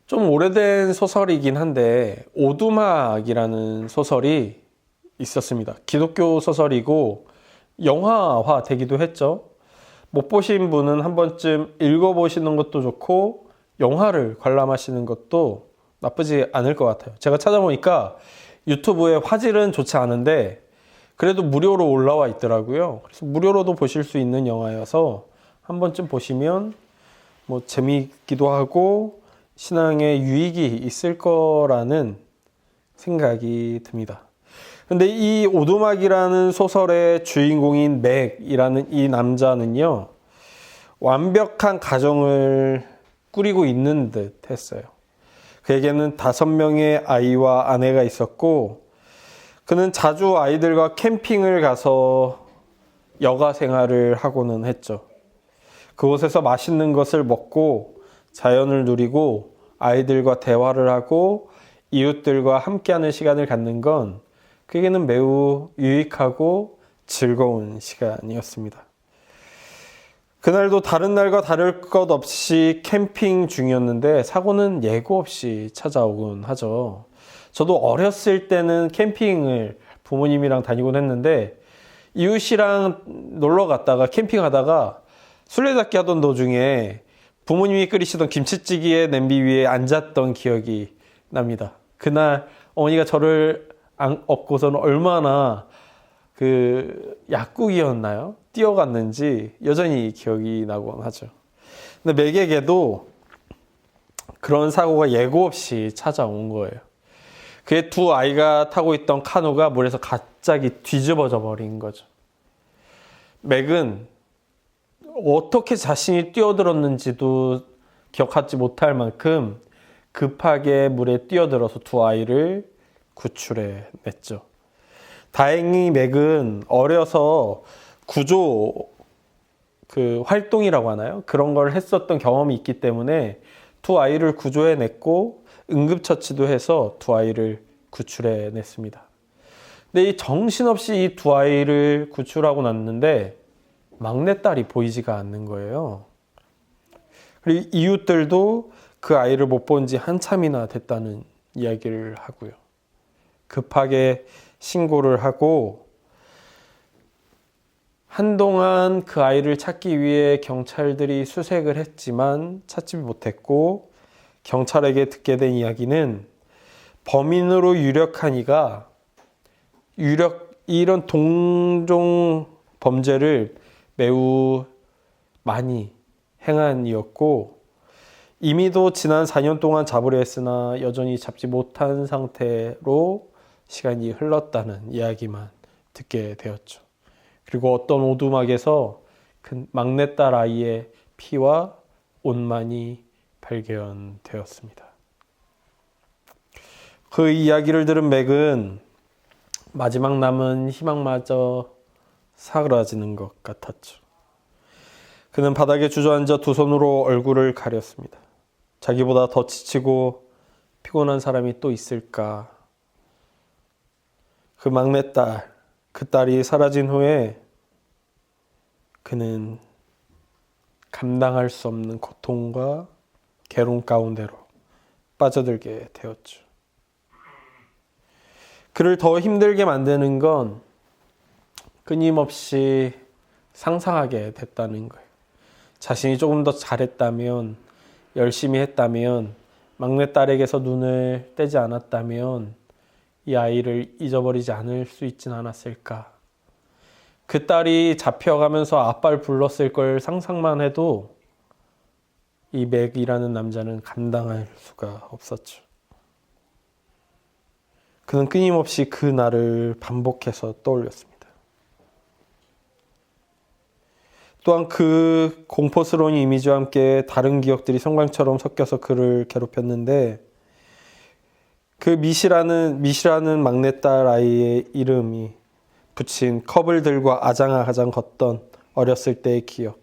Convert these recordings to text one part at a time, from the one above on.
좀 오래된 소설이긴 한데 오두막이라는 소설이 있었습니다. 기독교 소설이고 영화화 되기도 했죠. 못 보신 분은 한 번쯤 읽어보시는 것도 좋고 영화를 관람하시는 것도 나쁘지 않을 것 같아요. 제가 찾아보니까 유튜브에 화질은 좋지 않은데 그래도 무료로 올라와 있더라고요. 그래서 무료로도 보실 수 있는 영화여서 한 번쯤 보시면 뭐 재미있기도 하고 신앙에 유익이 있을 거라는 생각이 듭니다. 근데 이 오두막이라는 소설의 주인공인 맥이라는 이 남자는요, 완벽한 가정을 꾸리고 있는 듯 했어요. 그에게는 5명의 아이와 아내가 있었고, 그는 자주 아이들과 캠핑을 가서 여가 생활을 하고는 했죠. 그곳에서 맛있는 것을 먹고 자연을 누리고 아이들과 대화를 하고 이웃들과 함께하는 시간을 갖는 건 그에게는 매우 유익하고 즐거운 시간이었습니다. 그날도 다른 날과 다를 것 없이 캠핑 중이었는데 사고는 예고 없이 찾아오곤 하죠. 저도 어렸을 때는 캠핑을 부모님이랑 다니곤 했는데 이웃이랑 놀러 갔다가 캠핑하다가 술래잡기 하던 도중에 부모님이 끓이시던 김치찌개 냄비 위에 앉았던 기억이 납니다. 그날 어머니가 저를 업고서는 얼마나 그 약국이었나요? 뛰어갔는지 여전히 기억이 나곤 하죠. 근데 맥에게도 그런 사고가 예고 없이 찾아온 거예요. 그의 2 아이가 타고 있던 카누가 물에서 갑자기 뒤집어져 버린 거죠. 맥은 어떻게 자신이 뛰어들었는지도 기억하지 못할 만큼 급하게 물에 뛰어들어서 2 아이를 구출해 냈죠. 다행히 맥은 어려서 구조 활동이라고 하나요? 그런 걸 했었던 경험이 있기 때문에 2 아이를 구조해 냈고 응급처치도 해서 2 아이를 구출해 냈습니다. 근데 이 정신없이 이 2 아이를 구출하고 났는데 막내딸이 보이지가 않는 거예요. 그리고 이웃들도 그 아이를 못 본 지 한참이나 됐다는 이야기를 하고요. 급하게 신고를 하고 한동안 그 아이를 찾기 위해 경찰들이 수색을 했지만 찾지 못했고 경찰에게 듣게 된 이야기는 범인으로 유력한 이가 이런 동종 범죄를 매우 많이 행한 이였고 이미도 지난 4년 동안 잡으려 했으나 여전히 잡지 못한 상태로 시간이 흘렀다는 이야기만 듣게 되었죠. 그리고 어떤 오두막에서 그 막내딸 아이의 피와 옷만이 발견되었습니다. 그 이야기를 들은 맥은 마지막 남은 희망마저 사그라지는 것 같았죠. 그는 바닥에 주저앉아 2 손으로 얼굴을 가렸습니다. 자기보다 더 지치고 피곤한 사람이 또 있을까? 그 막내딸, 그 딸이 사라진 후에 그는 감당할 수 없는 고통과 괴로움 가운데로 빠져들게 되었죠. 그를 더 힘들게 만드는 건 끊임없이 상상하게 됐다는 거예요. 자신이 조금 더 잘했다면, 열심히 했다면, 막내딸에게서 눈을 떼지 않았다면 이 아이를 잊어버리지 않을 수 있진 않았을까. 그 딸이 잡혀가면서 아빠를 불렀을 걸 상상만 해도 이 맥이라는 남자는 감당할 수가 없었죠. 그는 끊임없이 그 날을 반복해서 떠올렸습니다. 또한 그 공포스러운 이미지와 함께 다른 기억들이 성광처럼 섞여서 그를 괴롭혔는데 그 미시라는 막내딸 아이의 이름이 붙인 컵을 들고 아장아장 걷던 어렸을 때의 기억.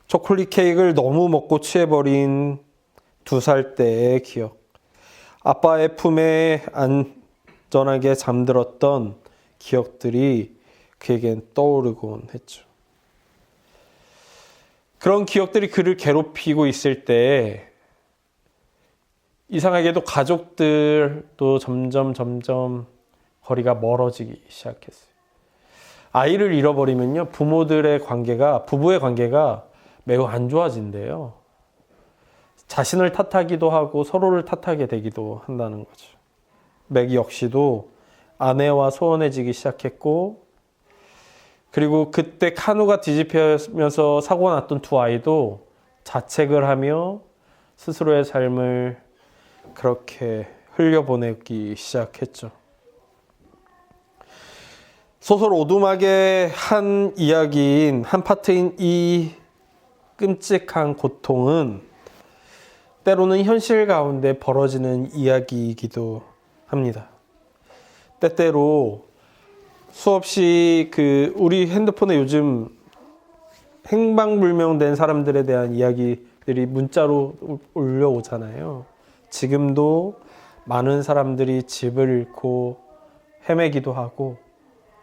초콜릿 케이크를 너무 먹고 취해버린 2살 때의 기억. 아빠의 품에 안전하게 잠들었던 기억들이 그에겐 떠오르곤 했죠. 그런 기억들이 그를 괴롭히고 있을 때 이상하게도 가족들도 점점 거리가 멀어지기 시작했어요. 아이를 잃어버리면요, 부부의 관계가 매우 안 좋아진대요. 자신을 탓하기도 하고 서로를 탓하게 되기도 한다는 거죠. 맥 역시도 아내와 소원해지기 시작했고, 그리고 그때 카누가 뒤집히면서 사고가 났던 두 아이도 자책을 하며 스스로의 삶을 그렇게 흘려보내기 시작했죠. 소설 오두막의 한 이야기인, 한 파트인 이 끔찍한 고통은 때로는 현실 가운데 벌어지는 이야기이기도 합니다. 때때로 수없이 우리 핸드폰에 요즘 행방불명된 사람들에 대한 이야기들이 문자로 올려오잖아요. 지금도 많은 사람들이 집을 잃고 헤매기도 하고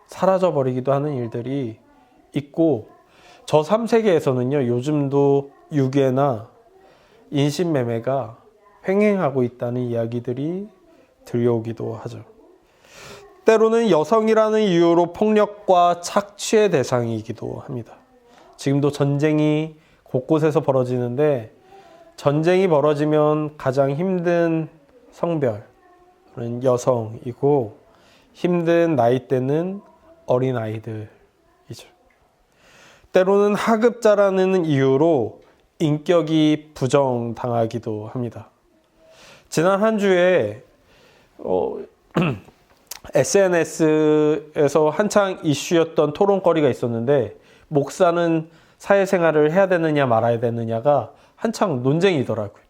사라져버리기도 하는 일들이 있고, 저 3세계에서는요, 요즘도 유괴나 인신매매가 횡행하고 있다는 이야기들이 들려오기도 하죠. 때로는 여성이라는 이유로 폭력과 착취의 대상이기도 합니다. 지금도 전쟁이 곳곳에서 벌어지는데, 전쟁이 벌어지면 가장 힘든 성별은 여성이고, 힘든 나이대는 어린아이들이죠. 때로는 하급자라는 이유로 인격이 부정당하기도 합니다. 지난 한 주에 SNS에서 한창 이슈였던 토론거리가 있었는데, 목사는 사회생활을 해야 되느냐 말아야 되느냐가 한창 논쟁이더라고요.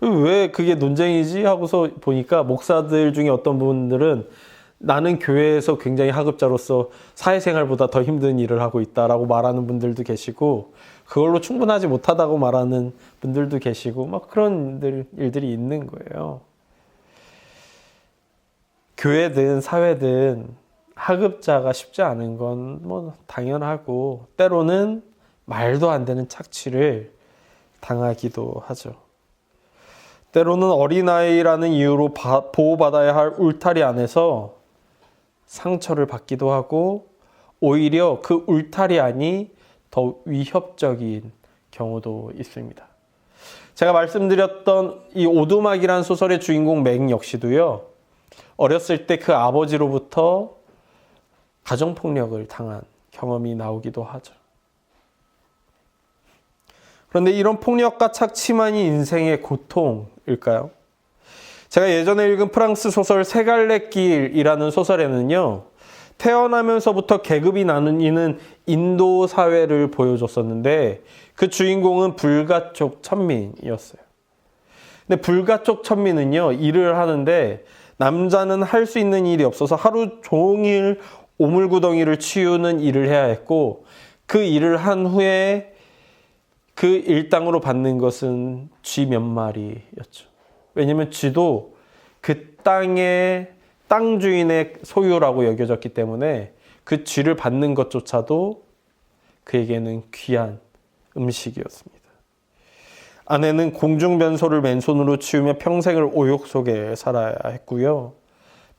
왜 그게 논쟁이지 하고서 보니까 목사들 중에 어떤 분들은 나는 교회에서 굉장히 하급자로서 사회생활보다 더 힘든 일을 하고 있다라고 말하는 분들도 계시고, 그걸로 충분하지 못하다고 말하는 분들도 계시고, 막 그런 일들이 있는 거예요. 교회든 사회든 하급자가 쉽지 않은 건 뭐 당연하고, 때로는 말도 안 되는 착취를 당하기도 하죠. 때로는 어린아이라는 이유로 보호받아야 할 울타리 안에서 상처를 받기도 하고, 오히려 그 울타리 안이 더 위협적인 경우도 있습니다. 제가 말씀드렸던 이 오두막이라는 소설의 주인공 맥 역시도요, 어렸을 때 그 아버지로부터 가정폭력을 당한 경험이 나오기도 하죠. 그런데 이런 폭력과 착취만이 인생의 고통일까요? 제가 예전에 읽은 프랑스 소설 세 갈래 길이라는 소설에는요, 태어나면서부터 계급이 나뉘는 인도 사회를 보여줬었는데, 그 주인공은 불가촉 천민이었어요. 근데 불가촉 천민은요, 일을 하는데 남자는 할 수 있는 일이 없어서 하루 종일 오물구덩이를 치우는 일을 해야 했고, 그 일을 한 후에 그 일당으로 받는 것은 쥐 몇 마리였죠. 왜냐면 쥐도 그 땅 주인의 소유라고 여겨졌기 때문에 그 쥐를 받는 것조차도 그에게는 귀한 음식이었습니다. 아내는 공중변소를 맨손으로 치우며 평생을 오욕 속에 살아야 했고요.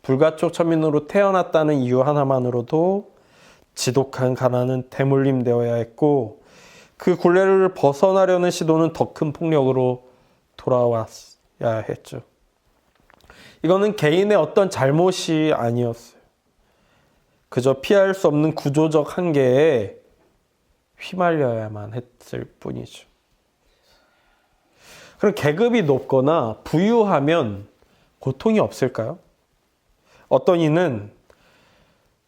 불가촉 천민으로 태어났다는 이유 하나만으로도 지독한 가난은 대물림되어야 했고, 그 굴레를 벗어나려는 시도는 더 큰 폭력으로 돌아왔어야 했죠. 이거는 개인의 어떤 잘못이 아니었어요. 그저 피할 수 없는 구조적 한계에 휘말려야만 했을 뿐이죠. 그럼 계급이 높거나 부유하면 고통이 없을까요? 어떤 이는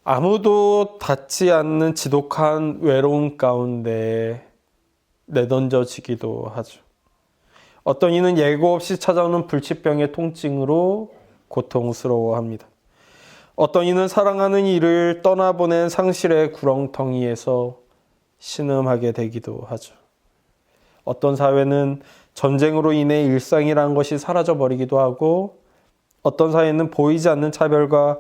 아무도 닿지 않는 지독한 외로움 가운데 내던져지기도 하죠. 어떤 이는 예고 없이 찾아오는 불치병의 통증으로 고통스러워합니다. 어떤 이는 사랑하는 이를 떠나보낸 상실의 구렁텅이에서 신음하게 되기도 하죠. 어떤 사회는 전쟁으로 인해 일상이라는 것이 사라져버리기도 하고, 어떤 사회는 보이지 않는 차별과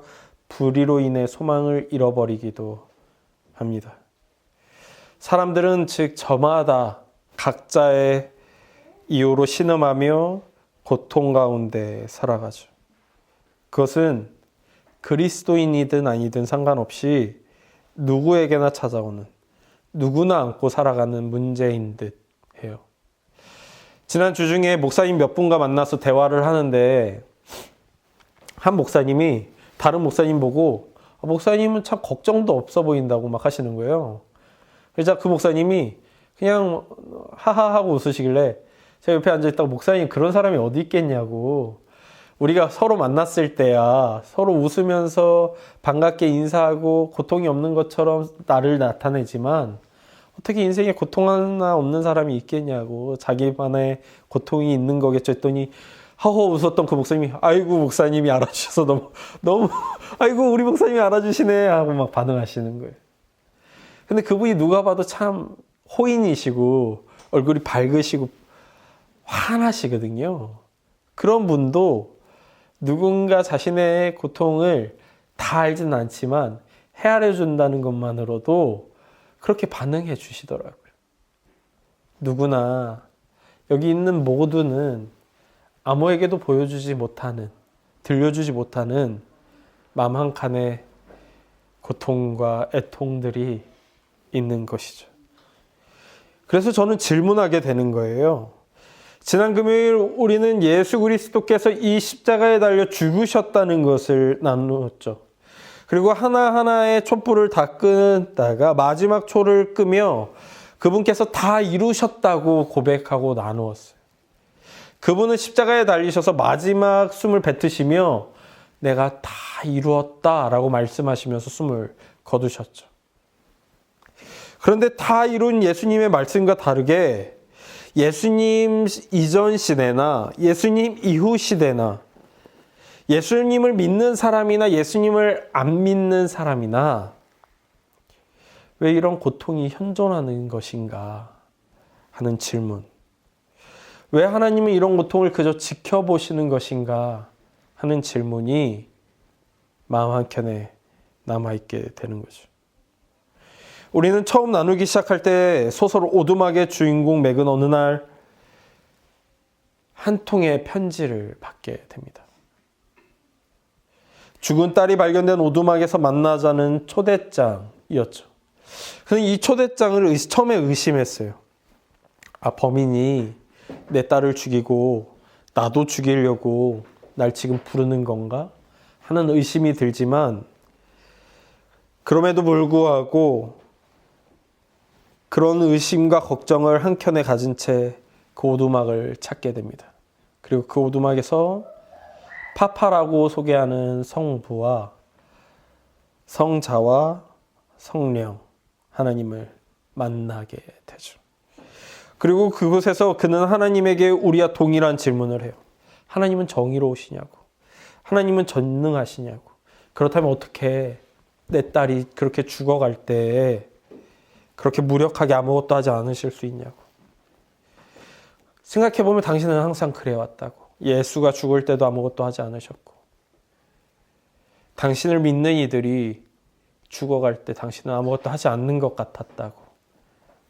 불의로 인해 소망을 잃어버리기도 합니다. 사람들은 즉 저마다 각자의 이유로 신음하며 고통 가운데 살아가죠. 그것은 그리스도인이든 아니든 상관없이 누구에게나 찾아오는, 누구나 안고 살아가는 문제인 듯 해요. 지난 주 중에 목사님 몇 분과 만나서 대화를 하는데 한 목사님이 다른 목사님 보고 목사님은 참 걱정도 없어 보인다고 막 하시는 거예요. 그래서 그 목사님이 그냥 하하하고 웃으시길래 제가 옆에 앉아있다가 목사님 그런 사람이 어디 있겠냐고, 우리가 서로 만났을 때야 서로 웃으면서 반갑게 인사하고 고통이 없는 것처럼 나를 나타내지만 어떻게 인생에 고통 하나 없는 사람이 있겠냐고, 자기만의 고통이 있는 거겠죠 했더니 하호 웃었던 그 목사님이 아이고 목사님이 알아주셔서 너무 아이고 우리 목사님이 알아주시네 하고 막 반응하시는 거예요. 근데 그분이 누가 봐도 참 호인이시고 얼굴이 밝으시고 환하시거든요. 그런 분도 누군가 자신의 고통을 다 알지는 않지만 헤아려 준다는 것만으로도 그렇게 반응해 주시더라고요. 누구나 여기 있는 모두는 아무에게도 보여주지 못하는, 들려주지 못하는 마음 한 칸의 고통과 애통들이 있는 것이죠. 그래서 저는 질문하게 되는 거예요. 지난 금요일 우리는 예수 그리스도께서 이 십자가에 달려 죽으셨다는 것을 나누었죠. 그리고 하나하나의 촛불을 다 끄다가 마지막 초를 끄며 그분께서 다 이루셨다고 고백하고 나누었어요. 그분은 십자가에 달리셔서 마지막 숨을 뱉으시며 내가 다 이루었다라고 말씀하시면서 숨을 거두셨죠. 그런데 다 이룬 예수님의 말씀과 다르게 예수님 이전 시대나 예수님 이후 시대나 예수님을 믿는 사람이나 예수님을 안 믿는 사람이나 왜 이런 고통이 현존하는 것인가 하는 질문. 왜 하나님은 이런 고통을 그저 지켜보시는 것인가 하는 질문이 마음 한켠에 남아있게 되는 거죠. 우리는 처음 나누기 시작할 때 소설 오두막의 주인공 맥은 어느 날 한 통의 편지를 받게 됩니다. 죽은 딸이 발견된 오두막에서 만나자는 초대장이었죠. 그래서 이 초대장을 처음에 의심했어요. 범인이 내 딸을 죽이고 나도 죽이려고 날 지금 부르는 건가 하는 의심이 들지만 그럼에도 불구하고 그런 의심과 걱정을 한켠에 가진 채 그 오두막을 찾게 됩니다. 그리고 그 오두막에서 파파라고 소개하는 성부와 성자와 성령 하나님을 만나게 되죠. 그리고 그곳에서 그는 하나님에게 우리와 동일한 질문을 해요. 하나님은 정의로우시냐고, 하나님은 전능하시냐고, 그렇다면 어떻게 내 딸이 그렇게 죽어갈 때 그렇게 무력하게 아무것도 하지 않으실 수 있냐고. 생각해보면 당신은 항상 그래왔다고. 예수가 죽을 때도 아무것도 하지 않으셨고 당신을 믿는 이들이 죽어갈 때 당신은 아무것도 하지 않는 것 같았다고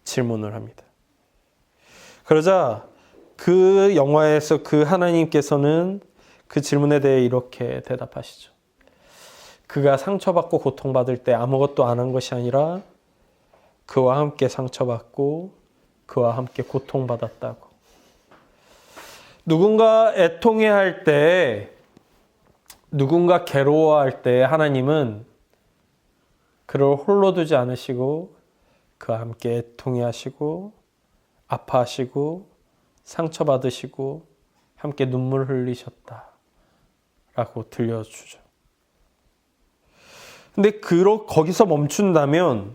질문을 합니다. 그러자 그 영화에서 그 하나님께서는 그 질문에 대해 이렇게 대답하시죠. 그가 상처받고 고통받을 때 아무것도 안 한 것이 아니라 그와 함께 상처받고 그와 함께 고통받았다고. 누군가 애통해할 때, 누군가 괴로워할 때 하나님은 그를 홀로 두지 않으시고 그와 함께 애통해하시고 아파하시고 상처받으시고 함께 눈물 흘리셨다라고 들려주죠. 근데 거기서 멈춘다면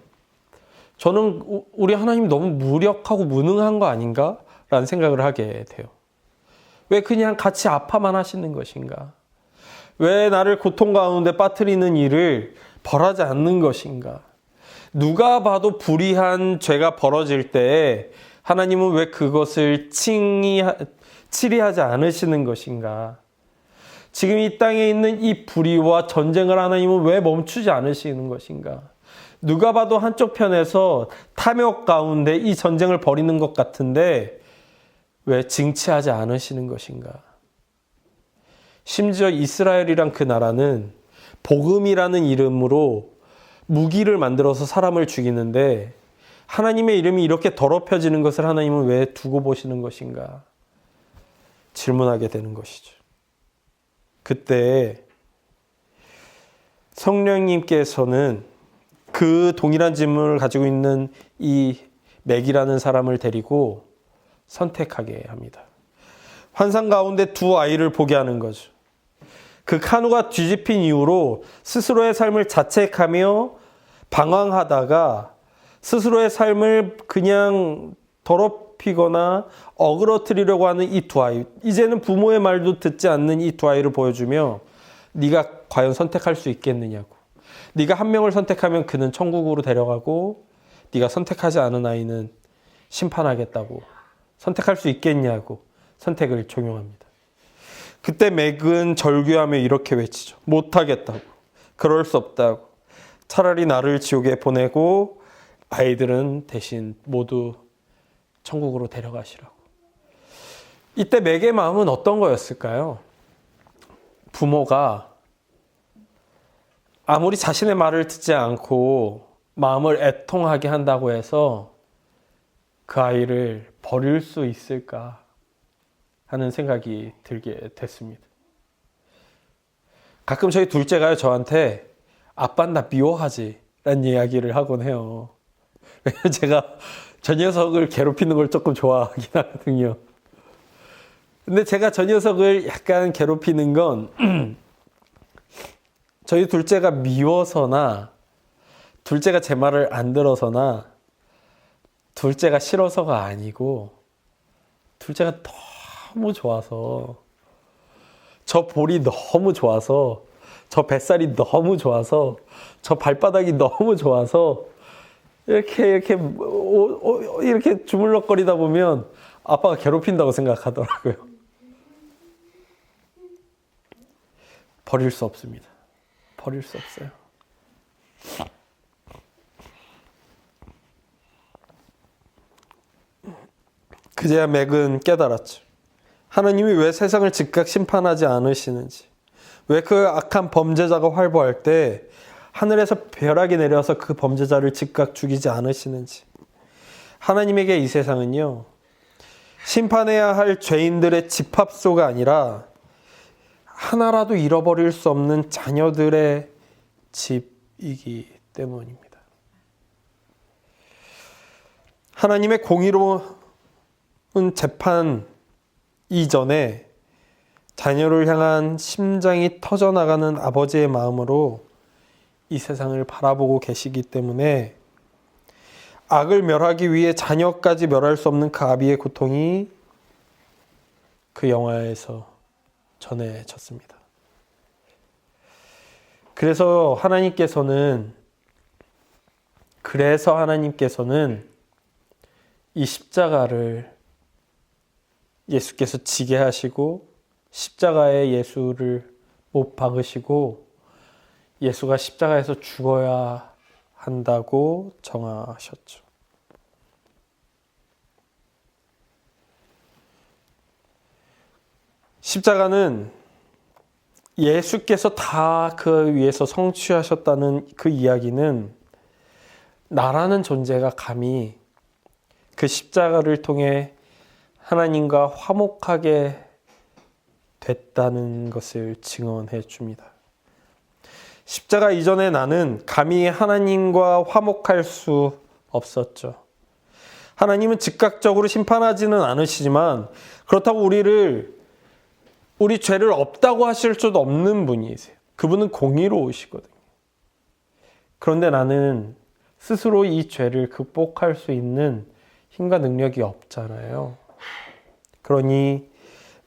저는 우리 하나님이 너무 무력하고 무능한 거 아닌가? 라는 생각을 하게 돼요. 왜 그냥 같이 아파만 하시는 것인가? 왜 나를 고통 가운데 빠뜨리는 일을 벌하지 않는 것인가? 누가 봐도 불의한 죄가 벌어질 때 하나님은 왜 그것을 치리하지 않으시는 것인가? 지금 이 땅에 있는 이 불의와 전쟁을 하나님은 왜 멈추지 않으시는 것인가? 누가 봐도 한쪽 편에서 탐욕 가운데 이 전쟁을 벌이는 것 같은데 왜 징치하지 않으시는 것인가? 심지어 이스라엘이란 그 나라는 복음이라는 이름으로 무기를 만들어서 사람을 죽이는데 하나님의 이름이 이렇게 더럽혀지는 것을 하나님은 왜 두고 보시는 것인가 질문하게 되는 것이죠. 그때 성령님께서는 그 동일한 질문을 가지고 있는 이 맥이라는 사람을 데리고 선택하게 합니다. 환상 가운데 두 아이를 보게 하는 거죠. 그 카누가 뒤집힌 이후로 스스로의 삶을 자책하며 방황하다가 스스로의 삶을 그냥 더럽히거나 어그러뜨리려고 하는 이 두 아이, 이제는 부모의 말도 듣지 않는 이 두 아이를 보여주며 네가 과연 선택할 수 있겠느냐고, 네가 한 명을 선택하면 그는 천국으로 데려가고 네가 선택하지 않은 아이는 심판하겠다고, 선택할 수 있겠냐고 선택을 종용합니다. 그때 맥은 절규하며 이렇게 외치죠. 못하겠다고, 그럴 수 없다고, 차라리 나를 지옥에 보내고 아이들은 대신 모두 천국으로 데려가시라고. 이때 맥의 마음은 어떤 거였을까요? 부모가 아무리 자신의 말을 듣지 않고 마음을 애통하게 한다고 해서 그 아이를 버릴 수 있을까 하는 생각이 들게 됐습니다. 가끔 저희 둘째가요, 저한테 아빠 나 미워하지 라는 이야기를 하곤 해요. 왜냐면 제가 저 녀석을 괴롭히는 걸 조금 좋아하긴 하거든요. 근데 제가 저 녀석을 약간 괴롭히는 건 저희 둘째가 미워서나 둘째가 제 말을 안 들어서나 둘째가 싫어서가 아니고 둘째가 너무 좋아서, 저 볼이 너무 좋아서, 저 뱃살이 너무 좋아서, 저 발바닥이 너무 좋아서 이렇게 주물럭거리다 보면 아빠가 괴롭힌다고 생각하더라고요. 버릴 수 없습니다. 버릴 수 없어요. 그제야 맥은 깨달았죠. 하나님이 왜 세상을 즉각 심판하지 않으시는지, 왜 그 악한 범죄자가 활보할 때 하늘에서 벼락이 내려서 그 범죄자를 즉각 죽이지 않으시는지. 하나님에게 이 세상은요, 심판해야 할 죄인들의 집합소가 아니라 하나라도 잃어버릴 수 없는 자녀들의 집이기 때문입니다. 하나님의 공의로운 재판 이전에 자녀를 향한 심장이 터져나가는 아버지의 마음으로 이 세상을 바라보고 계시기 때문에 악을 멸하기 위해 자녀까지 멸할 수 없는 그 아비의 고통이 그 영화에서 전해졌습니다. 그래서 하나님께서는 이 십자가를 예수께서 지게 하시고 십자가에 예수를 못 박으시고 예수가 십자가에서 죽어야 한다고 정하셨죠. 십자가는 예수께서 다 그 위에서 성취하셨다는 그 이야기는 나라는 존재가 감히 그 십자가를 통해 하나님과 화목하게 됐다는 것을 증언해 줍니다. 십자가 이전에 나는 감히 하나님과 화목할 수 없었죠. 하나님은 즉각적으로 심판하지는 않으시지만 그렇다고 우리 죄를 없다고 하실 수도 없는 분이세요. 그분은 공의로우시거든요. 그런데 나는 스스로 이 죄를 극복할 수 있는 힘과 능력이 없잖아요. 그러니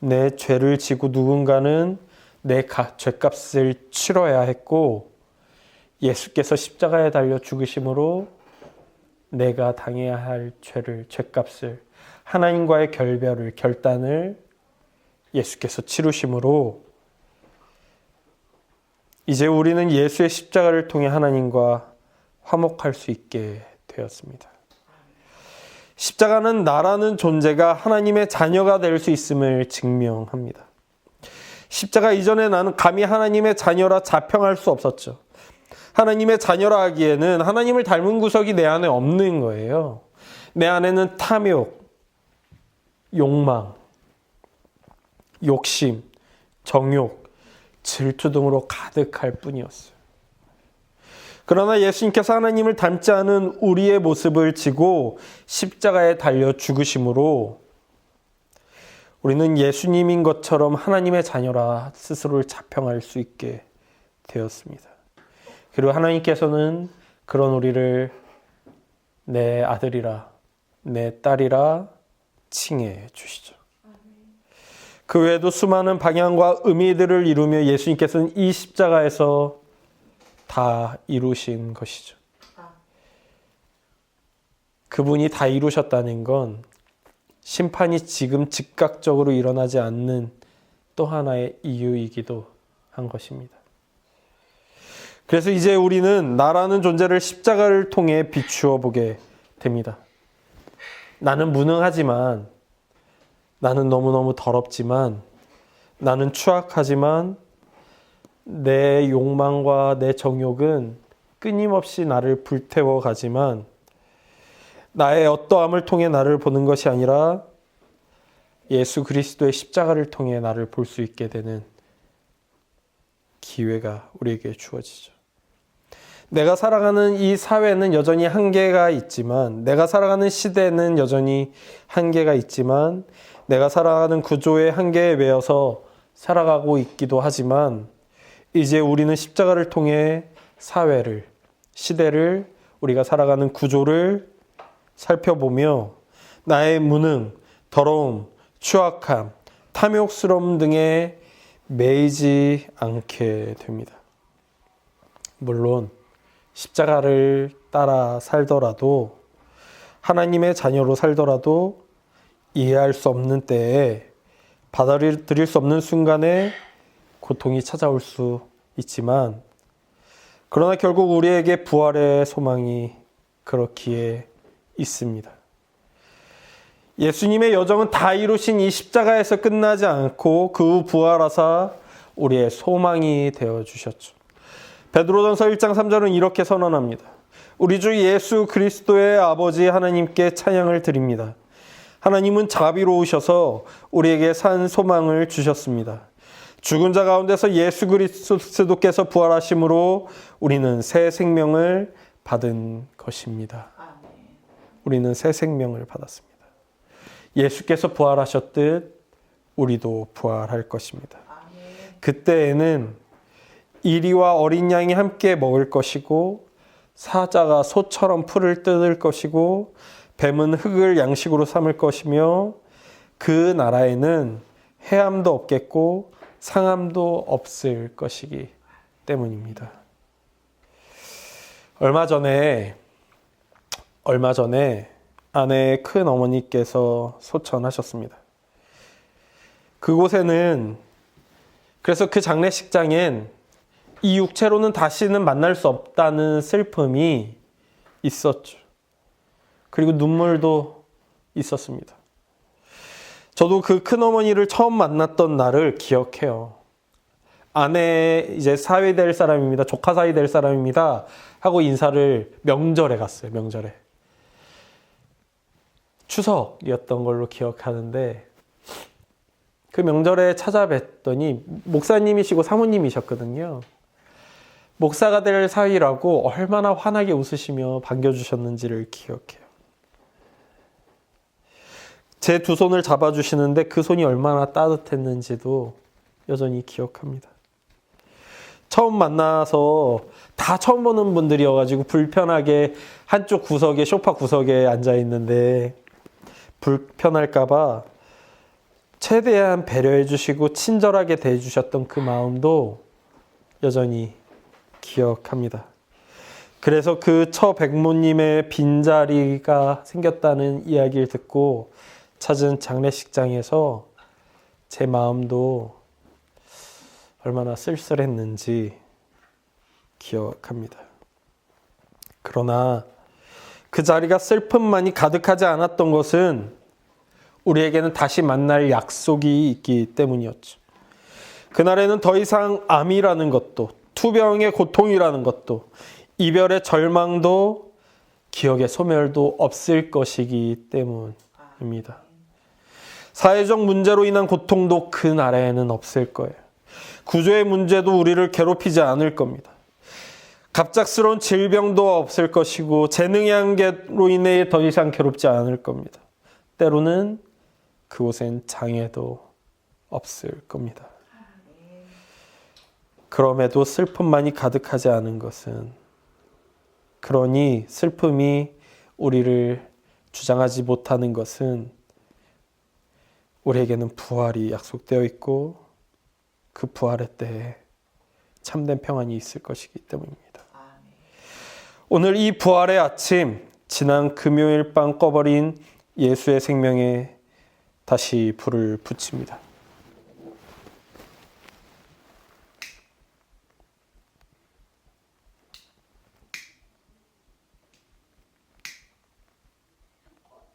내 죄를 지고 누군가는 내 죄값을 치러야 했고 예수께서 십자가에 달려 죽으심으로 내가 당해야 할 죄값을 하나님과의 결단을 예수께서 치르심으로 이제 우리는 예수의 십자가를 통해 하나님과 화목할 수 있게 되었습니다. 십자가는 나라는 존재가 하나님의 자녀가 될 수 있음을 증명합니다. 십자가 이전에 나는 감히 하나님의 자녀라 자평할 수 없었죠. 하나님의 자녀라 하기에는 하나님을 닮은 구석이 내 안에 없는 거예요. 내 안에는 탐욕, 욕망, 욕심, 정욕, 질투 등으로 가득할 뿐이었어요. 그러나 예수님께서 하나님을 닮지 않은 우리의 모습을 지고 십자가에 달려 죽으심으로 우리는 예수님인 것처럼 하나님의 자녀라 스스로를 자평할 수 있게 되었습니다. 그리고 하나님께서는 그런 우리를 내 아들이라, 내 딸이라 칭해 주시죠. 그 외에도 수많은 방향과 의미들을 이루며 예수님께서는 이 십자가에서 다 이루신 것이죠. 그분이 다 이루셨다는 건 심판이 지금 즉각적으로 일어나지 않는 또 하나의 이유이기도 한 것입니다. 그래서 이제 우리는 나라는 존재를 십자가를 통해 비추어 보게 됩니다. 나는 무능하지만, 나는 너무너무 더럽지만, 나는 추악하지만 내 욕망과 내 정욕은 끊임없이 나를 불태워 가지만 나의 어떠함을 통해 나를 보는 것이 아니라 예수 그리스도의 십자가를 통해 나를 볼 수 있게 되는 기회가 우리에게 주어지죠. 내가 살아가는 이 사회는 여전히 한계가 있지만, 내가 살아가는 시대는 여전히 한계가 있지만, 내가 살아가는 구조의 한계에 매여서 살아가고 있기도 하지만, 이제 우리는 십자가를 통해 사회를, 시대를, 우리가 살아가는 구조를 살펴보며 나의 무능, 더러움, 추악함, 탐욕스러움 등에 매이지 않게 됩니다. 물론 십자가를 따라 살더라도, 하나님의 자녀로 살더라도 이해할 수 없는 때에, 받아들일 수 없는 순간에 고통이 찾아올 수 있지만, 그러나 결국 우리에게 부활의 소망이 그렇기에 있습니다. 예수님의 여정은 다 이루신 이 십자가에서 끝나지 않고 그 후 부활하사 우리의 소망이 되어주셨죠. 베드로전서 1장 3절은 이렇게 선언합니다. 우리 주 예수 그리스도의 아버지 하나님께 찬양을 드립니다. 하나님은 자비로우셔서 우리에게 산 소망을 주셨습니다. 죽은 자 가운데서 예수 그리스도께서 부활하심으로 우리는 새 생명을 받은 것입니다. 우리는 새 생명을 받았습니다. 예수께서 부활하셨듯 우리도 부활할 것입니다. 그때에는 이리와 어린 양이 함께 먹을 것이고, 사자가 소처럼 풀을 뜯을 것이고, 뱀은 흙을 양식으로 삼을 것이며, 그 나라에는 해함도 없겠고 상함도 없을 것이기 때문입니다. 얼마 전에 아내의 큰 어머니께서 소천하셨습니다. 그곳에는, 그래서 그 장례식장엔 이 육체로는 다시는 만날 수 없다는 슬픔이 있었죠. 그리고 눈물도 있었습니다. 저도 그 큰어머니를 처음 만났던 날을 기억해요. 아내 이제 사위 될 사람입니다. 조카 사위 될 사람입니다. 하고 인사를 명절에 갔어요. 명절에. 추석이었던 걸로 기억하는데, 그 명절에 찾아뵀더니 목사님이시고 사모님이셨거든요. 목사가 될 사위라고 얼마나 환하게 웃으시며 반겨주셨는지를 기억해요. 제 두 손을 잡아주시는데 그 손이 얼마나 따뜻했는지도 여전히 기억합니다. 처음 만나서 다 처음 보는 분들이어가지고 불편하게 한쪽 구석에, 소파 구석에 앉아있는데 불편할까봐 최대한 배려해 주시고 친절하게 대해주셨던 그 마음도 여전히 기억합니다. 그래서 그 처백모님의 빈자리가 생겼다는 이야기를 듣고 찾은 장례식장에서 제 마음도 얼마나 쓸쓸했는지 기억합니다. 그러나 그 자리가 슬픔만이 가득하지 않았던 것은 우리에게는 다시 만날 약속이 있기 때문이었죠. 그날에는 더 이상 암이라는 것도, 투병의 고통이라는 것도, 이별의 절망도, 기억의 소멸도 없을 것이기 때문입니다. 사회적 문제로 인한 고통도 그날에는 없을 거예요. 구조의 문제도 우리를 괴롭히지 않을 겁니다. 갑작스러운 질병도 없을 것이고 재능의 한계로 인해 더 이상 괴롭지 않을 겁니다. 때로는 그곳엔 장애도 없을 겁니다. 그럼에도 슬픔만이 가득하지 않은 것은, 그러니 슬픔이 우리를 주장하지 못하는 것은 우리에게는 부활이 약속되어 있고 그 부활의 때에 참된 평안이 있을 것이기 때문입니다. 오늘 이 부활의 아침, 지난 금요일 밤 꺼버린 예수의 생명에 다시 불을 붙입니다.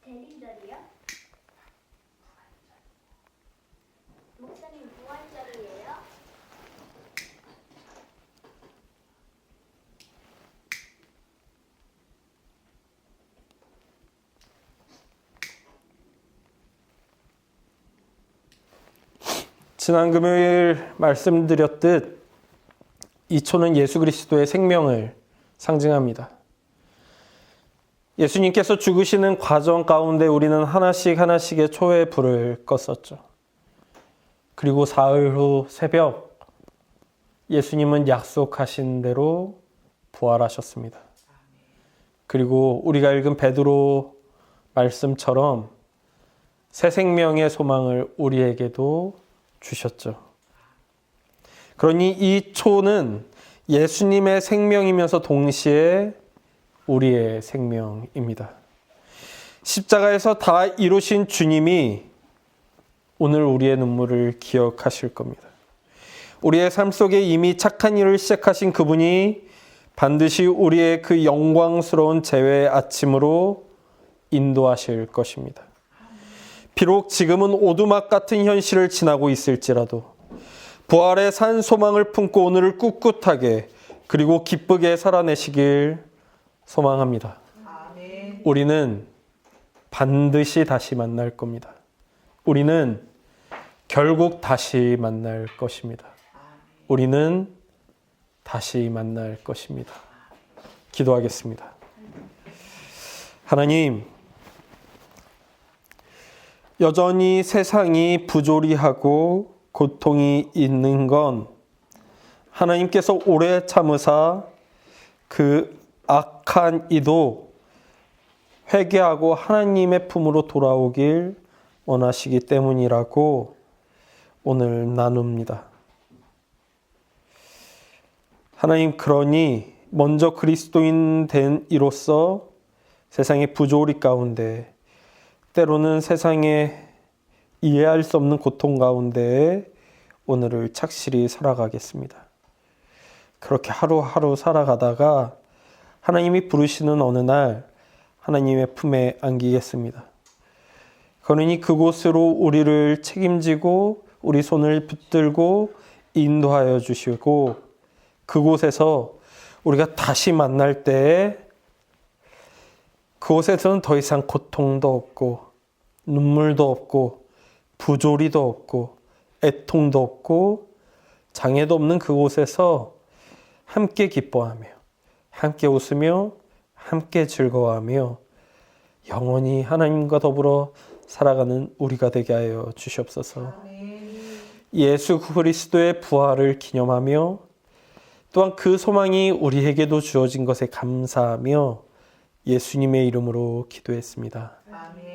대림절이요? 목사님 부활절이에요? 지난 금요일 말씀드렸듯 이 초는 예수 그리스도의 생명을 상징합니다. 예수님께서 죽으시는 과정 가운데 우리는 하나씩의 초의 불을 껐었죠. 그리고 사흘 후 새벽 예수님은 약속하신 대로 부활하셨습니다. 그리고 우리가 읽은 베드로 말씀처럼 새 생명의 소망을 우리에게도 주셨죠. 그러니 이 초는 예수님의 생명이면서 동시에 우리의 생명입니다. 십자가에서 다 이루신 주님이 오늘 우리의 눈물을 기억하실 겁니다. 우리의 삶 속에 이미 착한 일을 시작하신 그분이 반드시 우리의 그 영광스러운 재회의 아침으로 인도하실 것입니다. 비록 지금은 오두막 같은 현실을 지나고 있을지라도 부활의 산 소망을 품고 오늘을 꿋꿋하게 그리고 기쁘게 살아내시길 소망합니다. 아멘. 우리는 반드시 다시 만날 겁니다. 우리는 결국 다시 만날 것입니다. 우리는 다시 만날 것입니다. 기도하겠습니다. 하나님, 여전히 세상이 부조리하고 고통이 있는 건 하나님께서 오래 참으사 그 악한 이도 회개하고 하나님의 품으로 돌아오길 원하시기 때문이라고 오늘 나눕니다. 하나님, 그러니 먼저 그리스도인 된 이로써 세상의 부조리 가운데, 때로는 세상에 이해할 수 없는 고통 가운데 오늘을 착실히 살아가겠습니다. 그렇게 하루하루 살아가다가 하나님이 부르시는 어느 날 하나님의 품에 안기겠습니다. 그러니 그곳으로 우리를 책임지고 우리 손을 붙들고 인도하여 주시고, 그곳에서 우리가 다시 만날 때에 그곳에서는 더 이상 고통도 없고 눈물도 없고 부조리도 없고 애통도 없고 장애도 없는 그곳에서 함께 기뻐하며 함께 웃으며 함께 즐거워하며 영원히 하나님과 더불어 살아가는 우리가 되게 하여 주시옵소서. 예수 그리스도의 부활을 기념하며 또한 그 소망이 우리에게도 주어진 것에 감사하며 예수님의 이름으로 기도했습니다. 아멘.